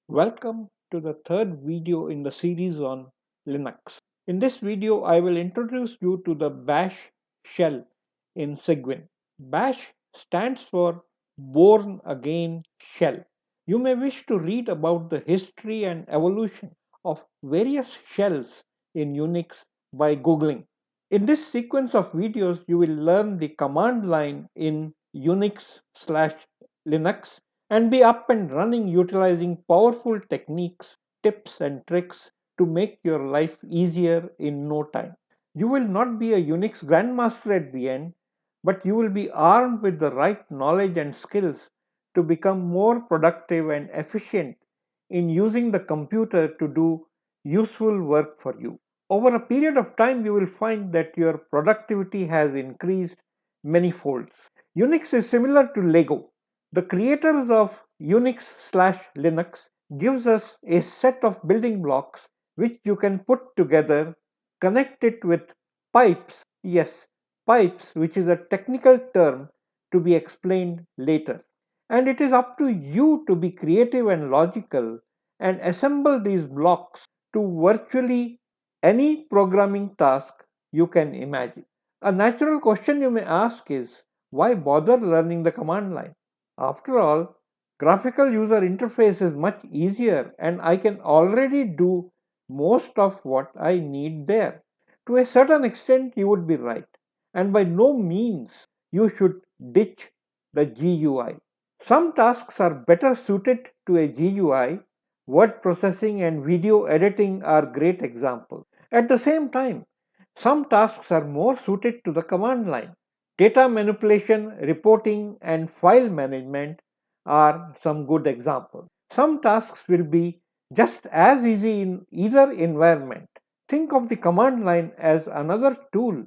Welcome to the third video in the series on Linux. In this video, I will introduce you to the bash shell in Cygwin. Bash stands for Born Again Shell. You may wish to read about the history and evolution of various shells in Unix by Googling. In this sequence of videos, you will learn the command line in Unix/Linux and be up and running utilizing powerful techniques, tips, and tricks to make your life easier in no time. You will not be a Unix grandmaster at the end, but you will be armed with the right knowledge and skills to become more productive and efficient in using the computer to do useful work for you. Over a period of time, you will find that your productivity has increased many folds. Unix is similar to Lego. The creators of Unix/Linux gives us a set of building blocks which you can put together, connect it with pipes. Yes, pipes, which is a technical term to be explained later. And it is up to you to be creative and logical and assemble these blocks to virtually any programming task you can imagine. A natural question you may ask is, why bother learning the command line? After all, graphical user interface is much easier and I can already do most of what I need there. To a certain extent, you would be right, and by no means you should ditch the GUI. Some tasks are better suited to a GUI. Word processing and video editing are great examples. At the same time, some tasks are more suited to the command line. Data manipulation, reporting, and file management are some good examples. Some tasks will be just as easy in either environment. Think of the command line as another tool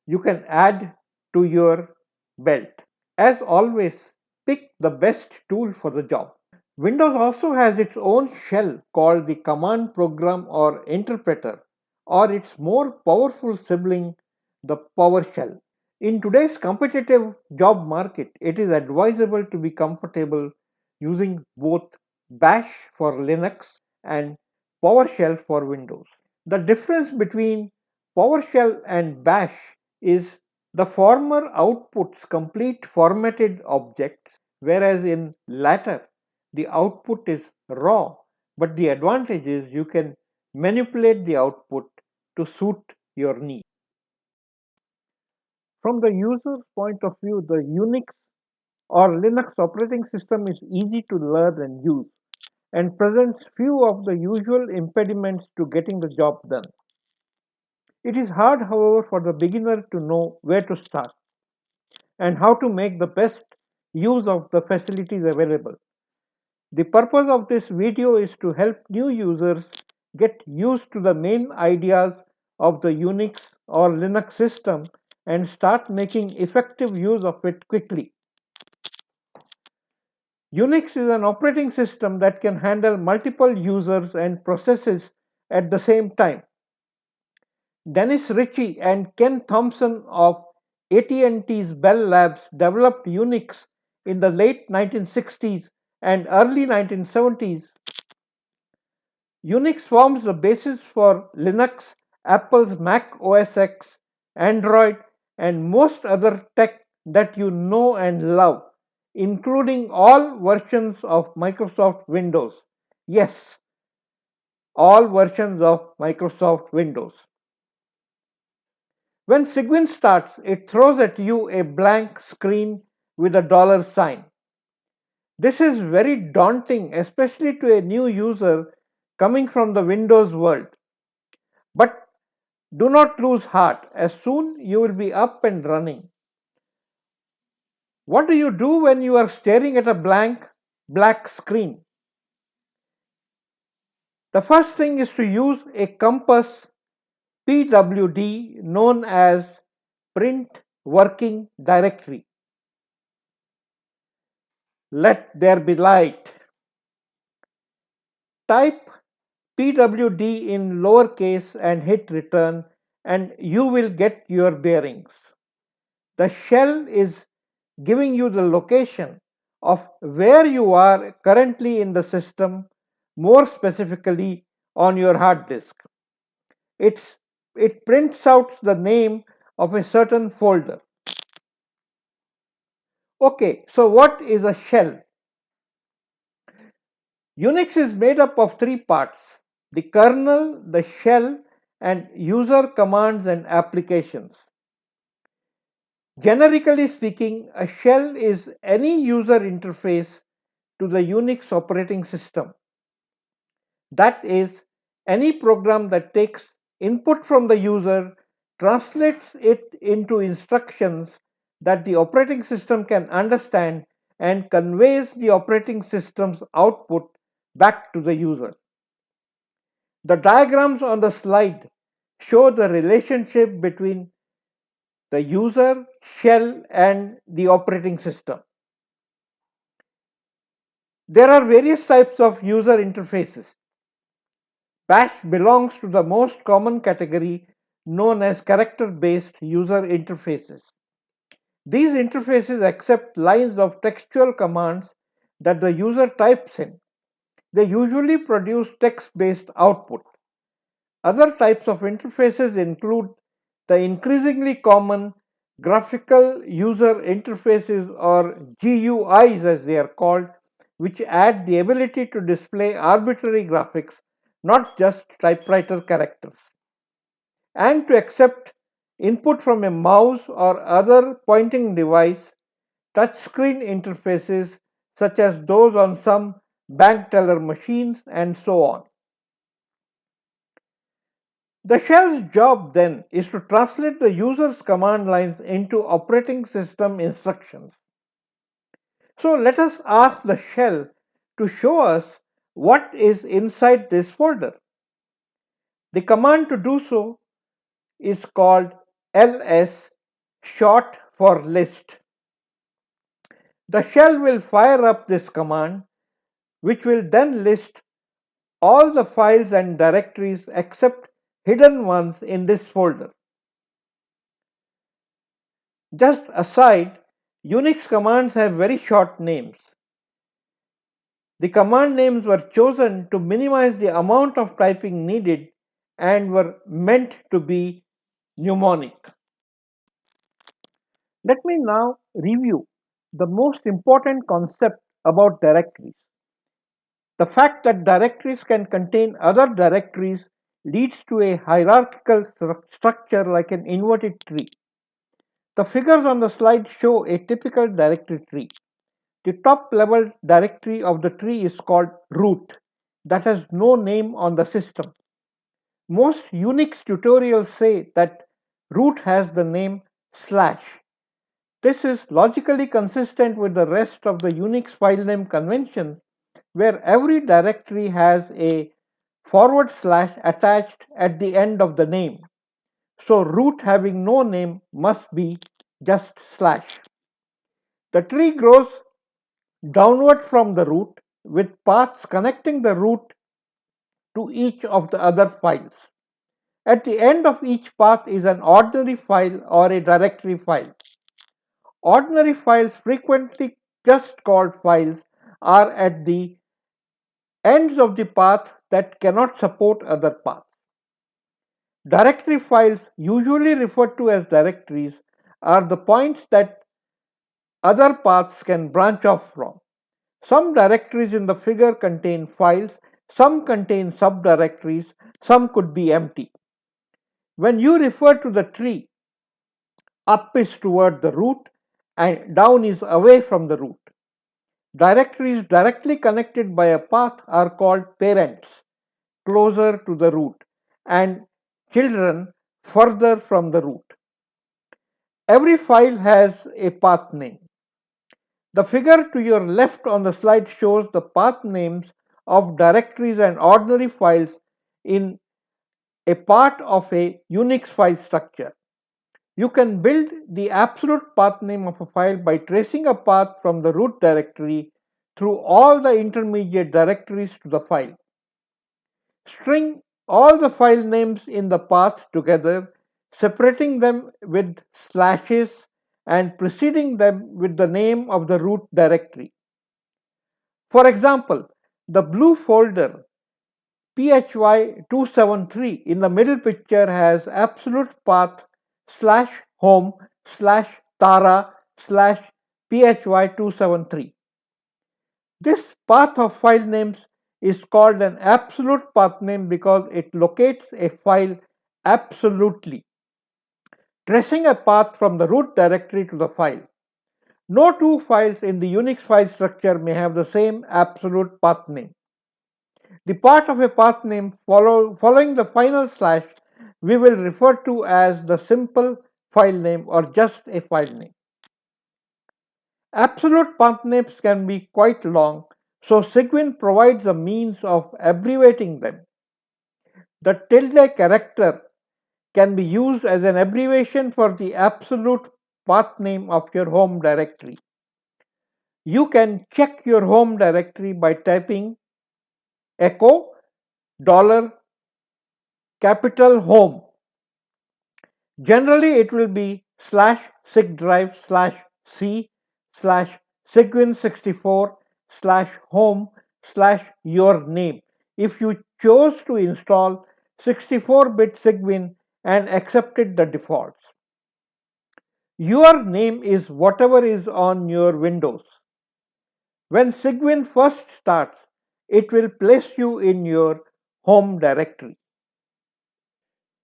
you can add to your belt. As always, pick the best tool for the job. Windows also has its own shell called the command program or interpreter, or its more powerful sibling, the PowerShell. In today's competitive job market, it is advisable to be comfortable using both Bash for Linux and PowerShell for Windows. The difference between PowerShell and Bash is the former outputs complete formatted objects, whereas in latter the output is raw, but the advantage is you can manipulate the output to suit your needs. From the user's point of view, the Unix or Linux operating system is easy to learn and use and presents few of the usual impediments to getting the job done. It is hard, however, for the beginner to know where to start and how to make the best use of the facilities available. The purpose of this video is to help new users get used to the main ideas of the Unix or Linux system and start making effective use of it quickly. Unix is an operating system that can handle multiple users and processes at the same time. Dennis Ritchie and Ken Thompson of AT&T's Bell Labs developed Unix in the late 1960s and early 1970s. Unix forms the basis for Linux, Apple's Mac OS X, Android, and most other tech that you know and love, including all versions of Microsoft Windows. Yes, all versions of Microsoft Windows. When Cygwin starts, it throws at you a blank screen with a dollar sign. This is very daunting, especially to a new user coming from the Windows world. But do not lose heart, as soon you will be up and running. What do you do when you are staring at a blank black screen? The first thing is to use a compass PWD known as Print Working Directory. Let there be light. Type PWD in lowercase and hit return and you will get your bearings. The shell is giving you the location of where you are currently in the system, more specifically on your hard disk. It's, it prints out the name of a certain folder. Okay, so what is a shell? Unix is made up of three parts: the kernel, the shell, and user commands and applications. Generically speaking, a shell is any user interface to the Unix operating system. That is, any program that takes input from the user, translates it into instructions that the operating system can understand, and conveys the operating system's output back to the user. The diagrams on the slide show the relationship between the user, shell, and the operating system. There are various types of user interfaces. Bash belongs to the most common category known as character-based user interfaces. These interfaces accept lines of textual commands that the user types in. They usually produce text-based output. Other types of interfaces include the increasingly common graphical user interfaces, or GUIs as they are called, which add the ability to display arbitrary graphics, not just typewriter characters, and to accept input from a mouse or other pointing device. Touchscreen interfaces such as those on some bank teller machines, and so on. The shell's job then is to translate the user's command lines into operating system instructions. So let us ask the shell to show us what is inside this folder. The command to do so is called ls, short for list. The shell will fire up this command, which will then list all the files and directories except hidden ones in this folder. Just aside, Unix commands have very short names. The command names were chosen to minimize the amount of typing needed and were meant to be mnemonic. Let me now review the most important concept about directories. The fact that directories can contain other directories leads to a hierarchical structure like an inverted tree. The figures on the slide show a typical directory tree. The top level directory of the tree is called root, that has no name on the system. Most Unix tutorials say that root has the name slash. This is logically consistent with the rest of the Unix file name conventions, where every directory has a forward slash attached at the end of the name. So root having no name must be just slash. The tree grows downward from the root, with paths connecting the root to each of the other files. At the end of each path is an ordinary file or a directory file. Ordinary files, frequently just called files, are at the ends of the path that cannot support other paths. Directory files, usually referred to as directories, are the points that other paths can branch off from. Some directories in the figure contain files, some contain subdirectories, some could be empty. When you refer to the tree, up is toward the root and down is away from the root. Directories directly connected by a path are called parents, closer to the root, and children, further from the root. Every file has a path name. The figure to your left on the slide shows the path names of directories and ordinary files in a part of a Unix file structure. You can build the absolute path name of a file by tracing a path from the root directory through all the intermediate directories to the file. String all the file names in the path together, separating them with slashes and preceding them with the name of the root directory. For example, the blue folder phy273 in the middle picture has absolute path slash home slash tara slash phy273. This path of file names is called an absolute path name because it locates a file absolutely, tracing a path from the root directory to the file. No two files in the UNIX file structure may have the same absolute path name. The part of a path name following the final slash we will refer to as the simple file name or just a file name. Absolute path names can be quite long, so Cygwin provides a means of abbreviating them. The tilde character can be used as an abbreviation for the absolute path name of your home directory. You can check your home directory by typing echo dollar capital home. Generally, it will be slash cygdrive slash c slash cygwin64 slash home slash your name if you chose to install 64-bit Cygwin and accepted the defaults. Your name is whatever is on your Windows. When Cygwin first starts, it will place you in your home directory.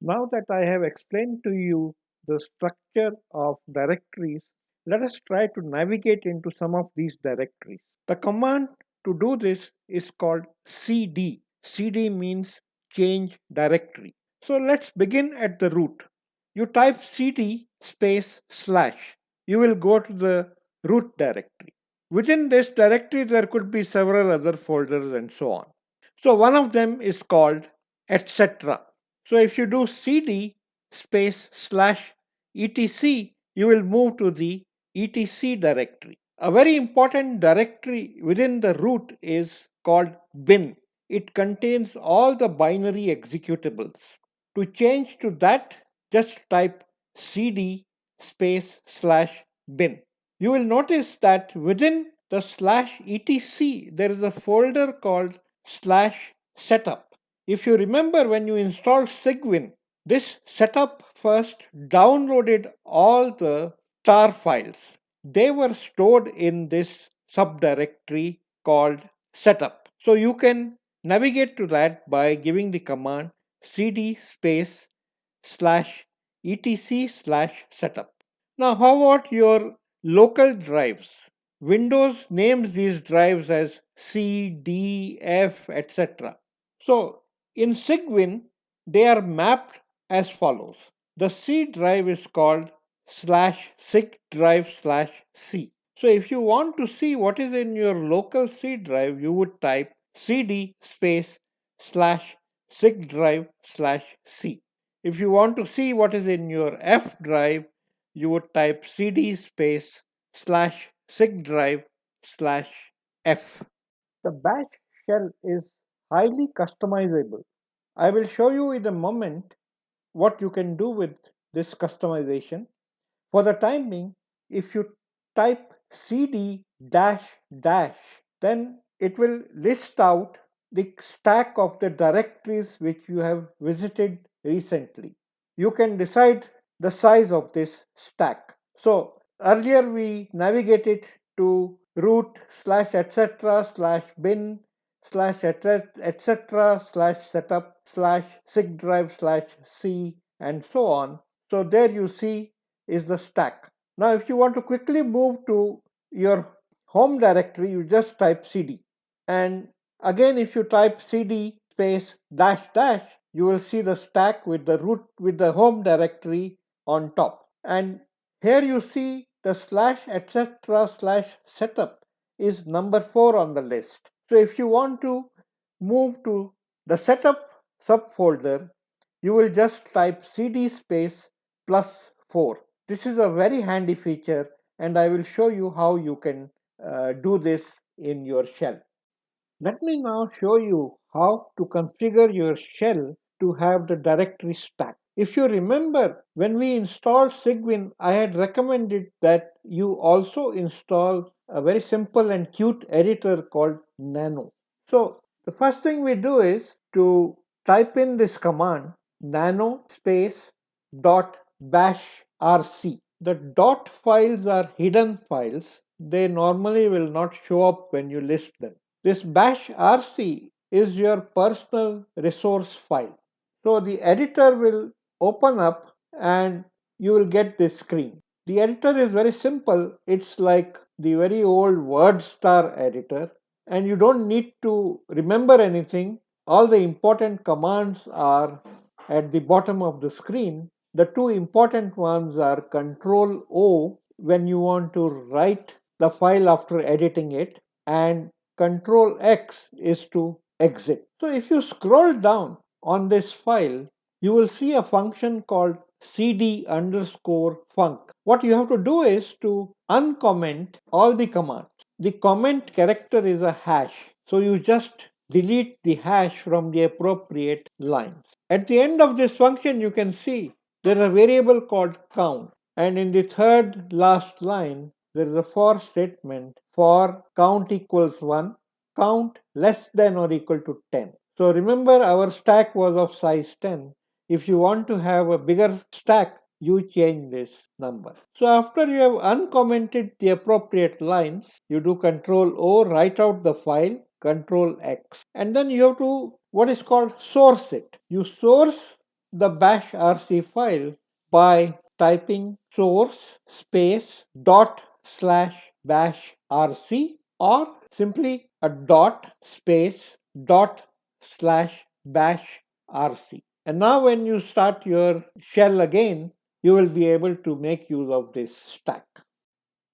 Now that I have explained to you the structure of directories, let us try to navigate into some of these directories. The command to do this is called cd. Cd means change directory. So let's begin at the root. You type cd space slash. You will go to the root directory. Within this directory, there could be several other folders and so on. So one of them is called etc. So if you do cd space slash etc, you will move to the etc directory. A very important directory within the root is called bin. It contains all the binary executables. To change to that, just type cd space slash bin. You will notice that within the slash etc there is a folder called slash setup. If you remember when you installed Cygwin, this setup first downloaded all the tar files. They were stored in this subdirectory called setup. So you can navigate to that by giving the command cd space slash etc slash setup. Now, how about your local drives? Windows names these drives as C, D, F, etc. So, in Cygwin, they are mapped as follows. The C drive is called slash cig drive slash C. So, if you want to see what is in your local C drive, you would type cd space slash cig drive slash C. If you want to see what is in your F drive, you would type cd space slash cig drive slash F. The bash shell is highly customizable. I will show you in a moment what you can do with this customization. For the time being, if you type cd dash dash, then it will list out the stack of the directories which you have visited recently. You can decide the size of this stack. So earlier we navigated to root slash etc slash bin slash etc slash setup slash cig drive slash c and so on. So there you see is the stack. Now if you want to quickly move to your home directory, you just type cd. And again, if you type cd space dash dash, you will see the stack with the root with the home directory on top. And here you see the slash etc slash setup is number 4 on the list. So if you want to move to the setup subfolder, you will just type cd space plus 4. This is a very handy feature, and I will show you how you can do this in your shell. Let me now show you how to configure your shell to have the directory stack. If you remember, when we installed Cygwin, I had recommended that you also install a very simple and cute editor called Nano. So the first thing we do is to type in this command nano space dot bash rc. The dot files are hidden files. They normally will not show up when you list them. This bash rc is your personal resource file. So the editor will open up and you will get this screen. The editor is very simple. It's like the very old WordStar editor, and you don't need to remember anything. All the important commands are at the bottom of the screen. The two important ones are Control O when you want to write the file after editing it, and Control X is to exit. So if you scroll down on this file, you will see a function called cd underscore func. What you have to do is to uncomment all the commands. The comment character is a hash, so you just delete the hash from the appropriate lines. At the end of this function, you can see there is a variable called count, and in the third last line, there is a for statement for count equals 1, count less than or equal to 10. So remember, our stack was of size 10. If you want to have a bigger stack, you change this number. So after you have uncommented the appropriate lines, you do Control O, write out the file, Control X, and then you have to what is called source it. You source the bash rc file by typing source space dot slash bash rc, or simply a dot space dot slash bash rc. And now when you start your shell again, you will be able to make use of this stack.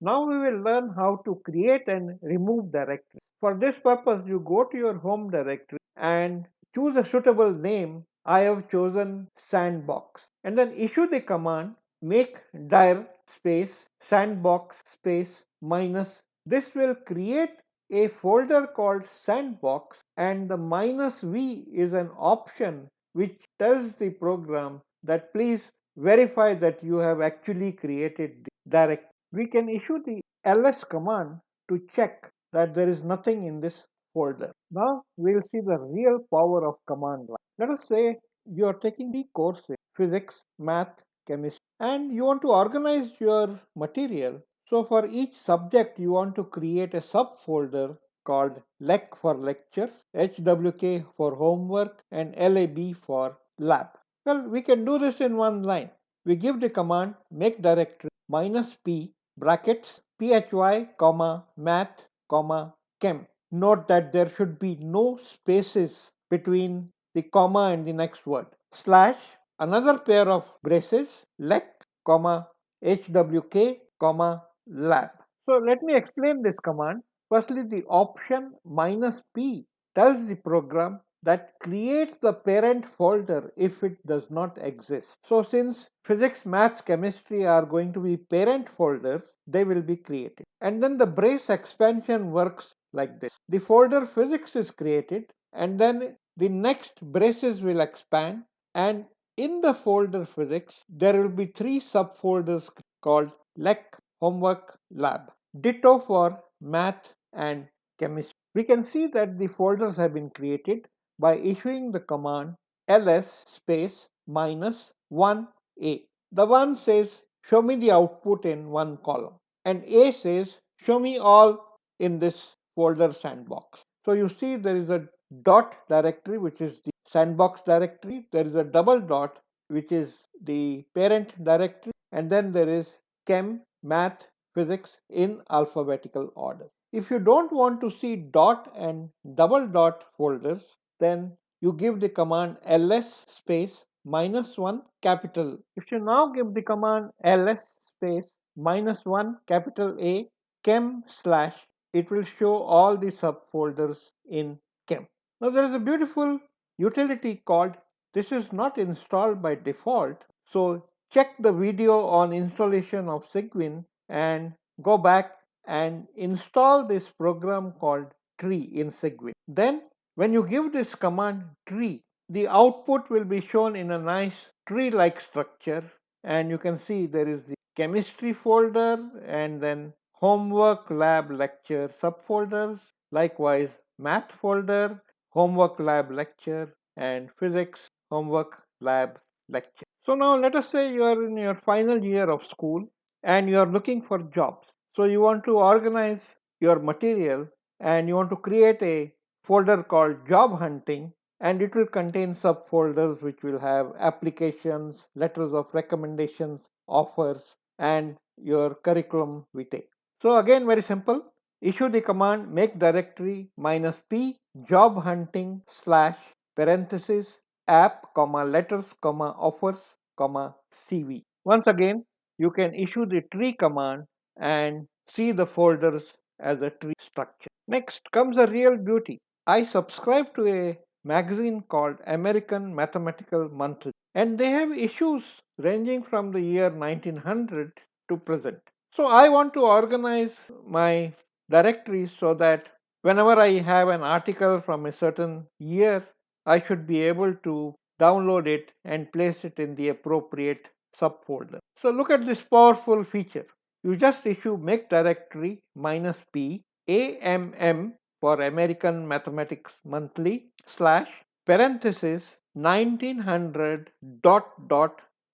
Now we will learn how to create and remove directories. For this purpose, you go to your home directory and choose a suitable name. I have chosen sandbox, and then issue the command mkdir space sandbox space minus. This will create a folder called sandbox, and the minus v is an option which tells the program that please verify that you have actually created the directory. We can issue the ls command to check that there is nothing in this folder. Now we will see the real power of command line. Let us say you are taking the course in physics, math, chemistry, and you want to organize your material. So for each subject you want to create a subfolder called lec for lectures, hwk for homework, and lab for lab. Well, we can do this in one line. We give the command make directory minus p brackets phy comma math comma chem. Note that there should be no spaces between the comma and the next word. Slash another pair of braces lec comma hwk comma lab. So let me explain this command. Firstly, the option minus p tells the program that creates the parent folder if it does not exist. So since physics, maths, chemistry are going to be parent folders, they will be created. And then the brace expansion works like this. The folder physics is created, and then the next braces will expand, and in the folder physics there will be three subfolders called lec, homework, lab. Ditto for math and chemistry. We can see that the folders have been created by issuing the command ls space minus 1a. The 1 says show me the output in one column, and a says show me all in this folder sandbox. So you see there is a dot directory which is the sandbox directory, there is a double dot which is the parent directory, and then there is chem, math, physics in alphabetical order. If you don't want to see dot and double dot folders, then you give the command ls space minus 1 capital. If you now give the command ls space minus 1 capital A chem slash, it will show all the subfolders in chem. Now there is a beautiful utility called this is not installed by default. So check the video on installation of Cygwin and go back and install this program called tree in Cygwin. Then when you give this command tree, the output will be shown in a nice tree-like structure, and you can see there is the chemistry folder and then homework, lab, lecture subfolders, likewise math folder, homework, lab, lecture, and physics, homework, lab, lecture. So now let us say you are in your final year of school and you are looking for jobs. So you want to organize your material and you want to create a folder called job hunting, and it will contain subfolders which will have applications, letters of recommendations, offers, and your curriculum vitae. So again, very simple. Issue the command make directory -p job hunting slash parenthesis app comma letters comma offers comma cv. Once again, you can issue the tree command and see the folders as a tree structure. Next comes the real beauty. I subscribe to a magazine called American Mathematical Monthly, and they have issues ranging from the year 1900 to present. So I want to organize my directories so that whenever I have an article from a certain year, I should be able to download it and place it in the appropriate subfolder. So look at this powerful feature. You just issue make directory -p AMM for American Mathematics Monthly slash parenthesis 1900 dot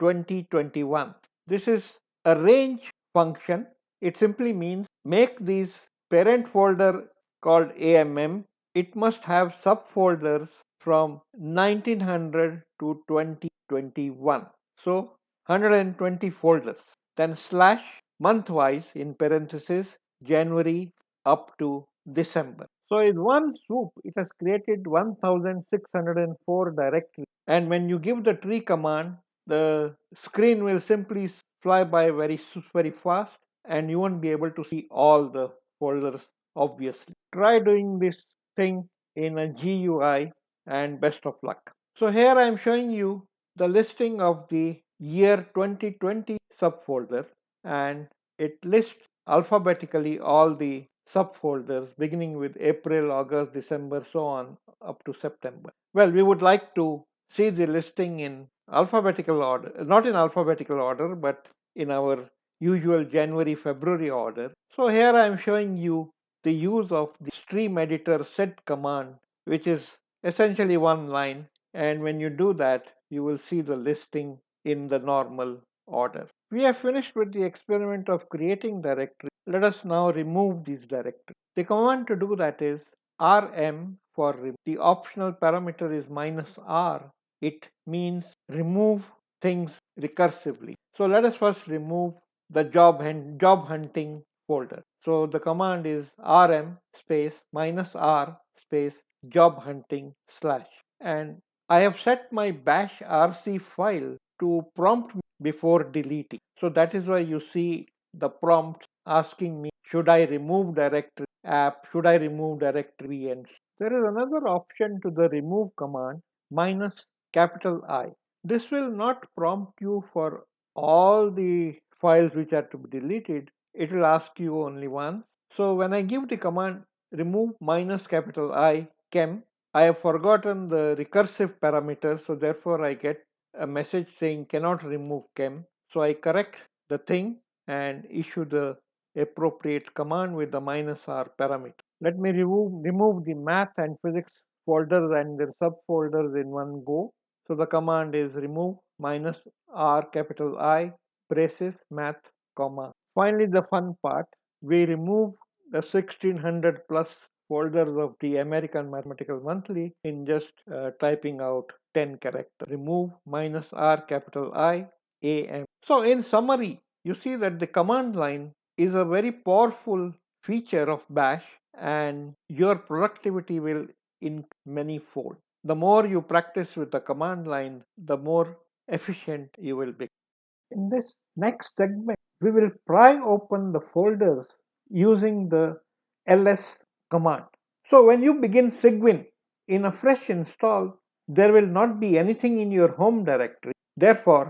2021. This is a range function. It simply means make this parent folder called AMM. It must have subfolders from 1900 to 2021. So 120 folders. Then slash month-wise in parenthesis January up to December. So in one swoop, it has created 1604 directories. And when you give the tree command, the screen will simply fly by very fast, and you won't be able to see all the folders obviously. Try doing this thing in a GUI and best of luck. So here I am showing you the listing of the year 2020 subfolder, and it lists alphabetically all the subfolders beginning with April, August, December, so on up to September. Well, we would like to see the listing in alphabetical order, not in alphabetical order, but in our usual January, February order. So here I am showing you the use of the stream editor set command, which is essentially one line, and when you do that, you will see the listing in the normal order. We have finished with the experiment of creating directories. Let us now remove these directories. The command to do that is rm for remove. The optional parameter is -r. It means remove things recursively. So let us first remove the job hunting folder. So the command is rm space -r space job hunting slash, and I have set my bashrc file to prompt me before deleting. So that is why you see the prompt asking me should I remove directory app, should I remove directory, and there is another option to the remove command -I. This will not prompt you for all the files which are to be deleted. It will ask you only once. So when I give the command remove -I chem, I have forgotten the recursive parameter, so therefore I get a message saying cannot remove chem. So I correct the thing and issue the appropriate command with the -r parameter. Let me remove the math and physics folders and their subfolders in one go. So the command is remove -R braces math comma. Finally, the fun part, we remove the 1600 plus folders of the American Mathematical Monthly in just typing out 10 characters. Remove -R AM. So in summary, you see that the command line is a very powerful feature of Bash, and your productivity will increase many-fold. The more you practice with the command line, the more efficient you will be. In this next segment, we will pry open the folders using the ls command. So when you begin Cygwin in a fresh install, there will not be anything in your home directory. Therefore,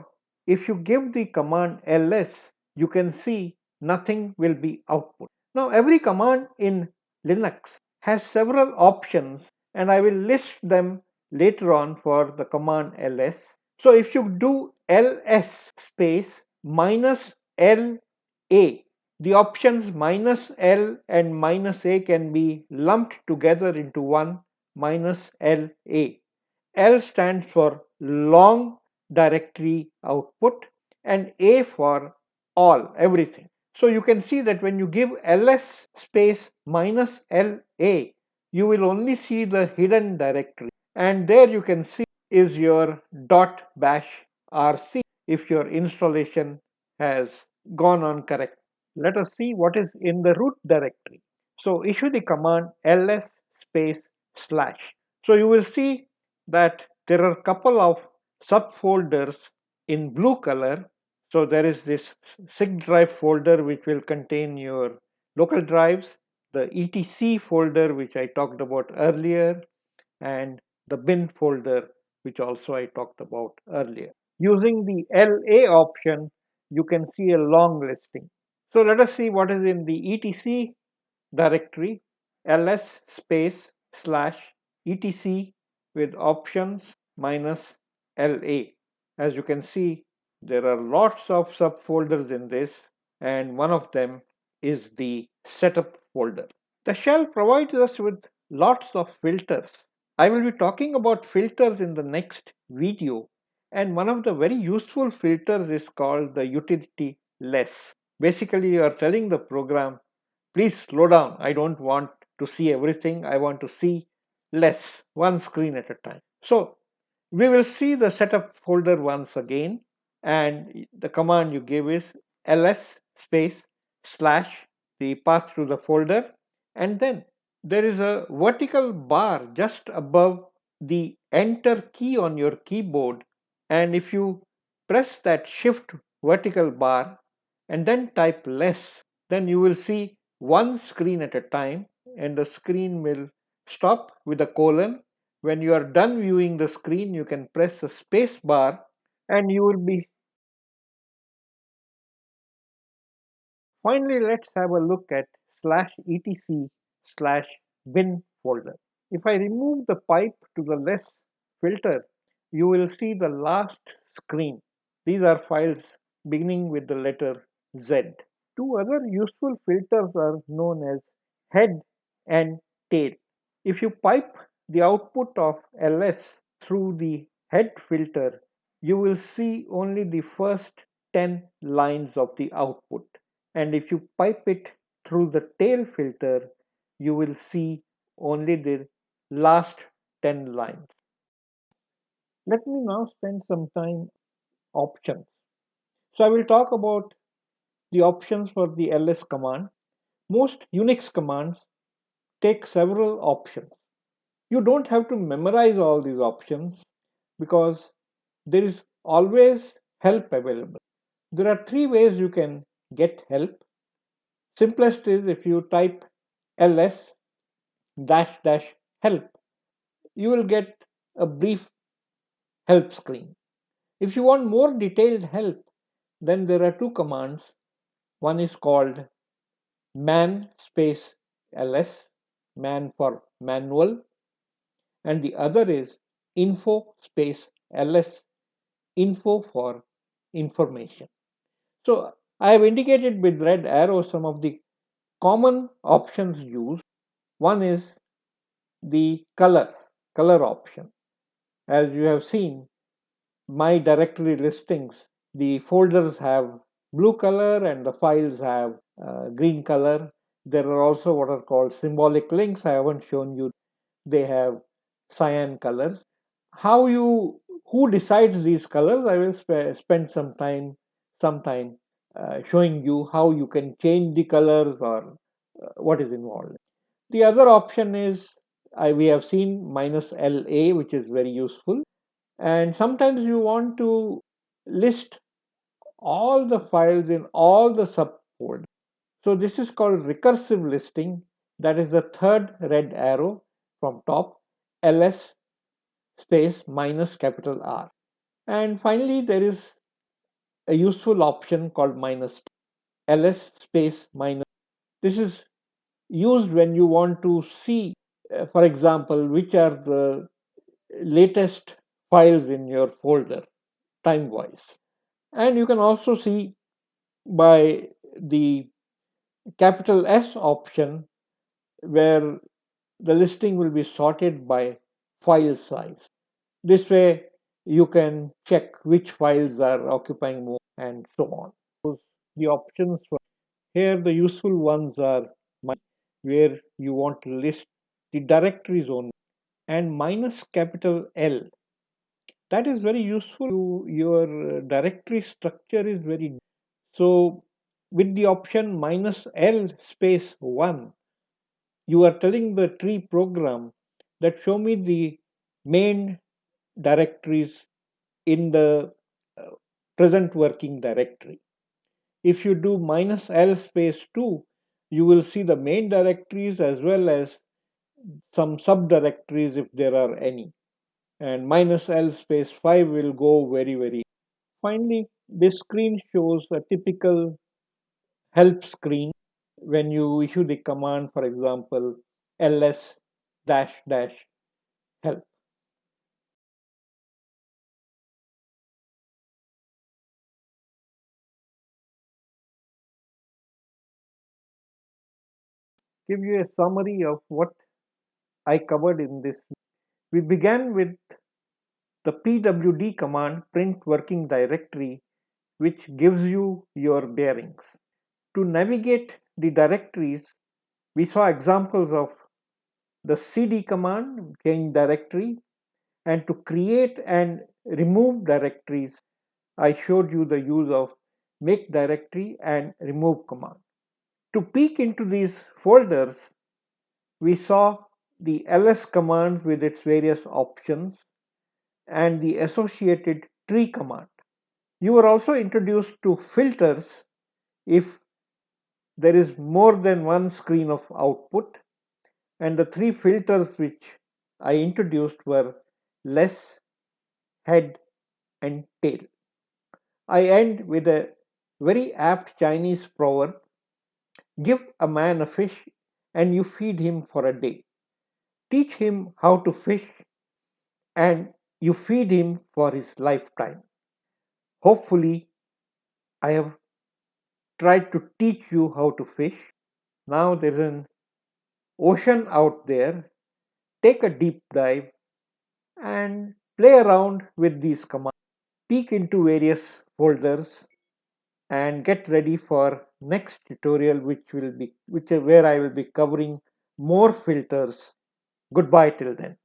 if you give the command ls, you can see nothing will be output. Now every command in Linux has several options, and I will list them later on for the command ls. So if you do ls space -la, the options -l and -a can be lumped together into one -la. L stands for long directory output, and A for all, everything. So you can see that when you give ls space minus LA, you will only see the hidden directory. And there you can see is your .bash rc if your installation has gone on correct. Let us see what is in the root directory. So issue the command ls space slash. So you will see that there are a couple of subfolders in blue color. So there is this SIG drive folder which will contain your local drives, the etc folder which I talked about earlier, and the bin folder which also I talked about earlier. Using the LA option, you can see a long listing. So let us see what is in the etc directory, ls space slash etc with options minus LA. As you can see, there are lots of subfolders in this, and one of them is the setup folder. The shell provides us with lots of filters. I will be talking about filters in the next video, and one of the very useful filters is called the utility less. Basically, you are telling the program, please slow down. I don't want to see everything. I want to see less, one screen at a time. So we will see the setup folder once again, and the command you give is ls space slash the path to the folder, and then there is a vertical bar just above the enter key on your keyboard, and if you press that shift vertical bar and then type less, then you will see one screen at a time, and the screen will stop with a colon. When you are done viewing the screen, you can press the space bar and you will be. Finally, let's have a look at slash etc slash bin folder. If I remove the pipe to the less filter, you will see the last screen. These are files beginning with the letter Z. Two other useful filters are known as head and tail. If you pipe the output of ls through the head filter, you will see only the first 10 lines of the output. And if you pipe it through the tail filter, you will see only the last 10 lines. Let me now spend some time options. So I will talk about the options for the ls command. Most Unix commands take several options. You don't have to memorize all these options because there is always help available. There are three ways you can get help. Simplest is if you type ls dash dash help, you will get a brief help screen. If you want more detailed help, then there are two commands. One is called man space ls, man for manual, and the other is info space ls, info for information. So I have indicated with red arrow some of the common options used. One is the color option. As you have seen, my directory listings, the folders have blue color and the files have green color. There are also what are called symbolic links. I haven't shown you. They have cyan colors. Who decides these colors? I will spend some time showing you how you can change the colors or what is involved. The other option is we have seen minus LA, which is very useful. And sometimes you want to list all the files in all the subfolders. So this is called recursive listing. That is the third red arrow from top, ls space minus capital R. And finally, there is a useful option called minus ls space minus. This is used when you want to see, for example, which are the latest files in your folder time wise. And you can also see by the capital S option where the listing will be sorted by file size. This way, you can check which files are occupying more and so on. Those the options for here. The useful ones are where you want to list the directories only, and minus capital L. That is very useful. Your directory structure is very so. With the option minus L space 1, you are telling the tree program that show me the main directories in the uh, present working directory. If you do minus L space 2, you will see the main directories as well as some subdirectories if there are any. And minus L space 5 will go very. Finally, this screen shows a typical help screen when you issue the command, for example, ls dash dash help. Give you a summary of what I covered in this. We began with the pwd command, print working directory, which gives you your bearings. To navigate the directories, we saw examples of the cd command, change directory, and to create and remove directories, I showed you the use of make directory and remove command. To peek into these folders, we saw the ls command with its various options and the associated tree command. You were also introduced to filters if there is more than one screen of output, and the three filters which I introduced were less, head, and tail. I end with a very apt Chinese proverb: give a man a fish and you feed him for a day. Teach him how to fish and you feed him for his lifetime. Hopefully, I have tried to teach you how to fish. Now there is an ocean out there. Take a deep dive and play around with these commands. Peek into various folders and get ready for next tutorial which where I will be covering more filters. Goodbye till then.